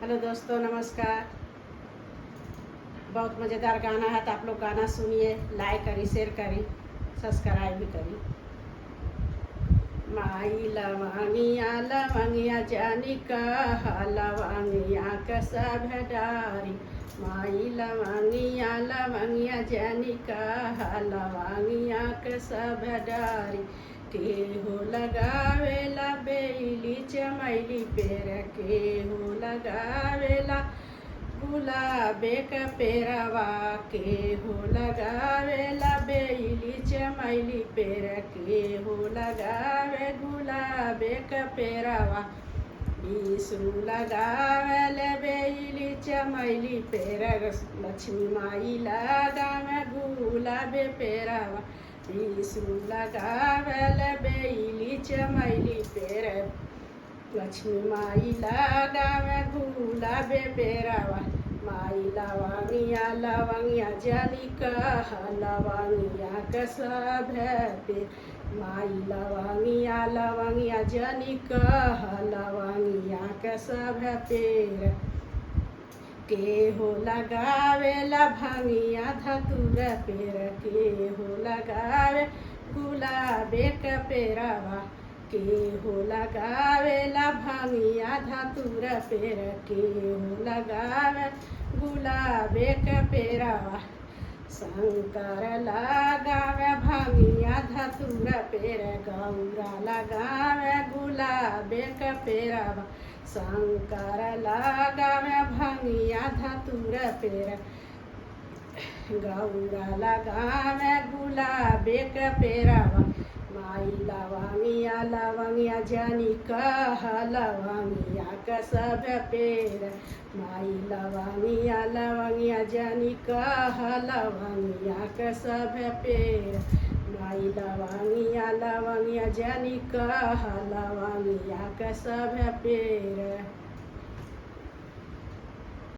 Hello दोस्तों, नमस्कार। बहुत मज़ेदार गाना है तो आप लोग गाना सुनिए, लाइक करी, शेयर करी, सब्सक्राइब भी करी। माई लवंगिया लवंगिया जानी कहा लवंगिया कसा भडारी। माई लवंगिया लवंगिया जानी कहा लवंगिया कसा भडारी। केहू लगावेला बेली चमैली पेड़, केहू लगावेला गुलाबे का पेड़वा, केहू लगावेला बेली चमैली पेड़, केहू लगावे गुलाबे का पेड़वा। विष्णु लगावेले बेली चमैली पेड़, लक्ष्मी माई लगावे गुलाबे पेड़वा। विष्णु लगावेले बेली चमैली पेड़, लक्ष्मी माई लगावे गुलाबे पेड़वा। माई लवंगिया लवंगिया जानी कहा लवंगिया का सब पे। माई लवंगिया लवंगिया जानी कहा लवंगिया का सब पेड़, केहू लगावेला भंगिया धतूरा पेड़, केहू लगावे गुलाबे का पेड़वा। केहू लगावेला भंगिया धतूरा पेड़, केहू लगावे गुलाबे का पेड़वा। शंकर लगावे भंगिया धतूरा पेड़, गौरा लगावे गुलाबे का पेड़वा। शंकर लगावे भंगिया धतूरा पेड़, गौरा लगावे गुलाबे का पेड़वा। माई लवंगिया लवंगिया जानी कहा लवंगिया का सब पेड़। माई लवंगिया लवंगिया जानी कहा लवंगिया का सब पेड़। माई लवंगिया लवंगिया जानी कहा लवंगिया का सब पेड़।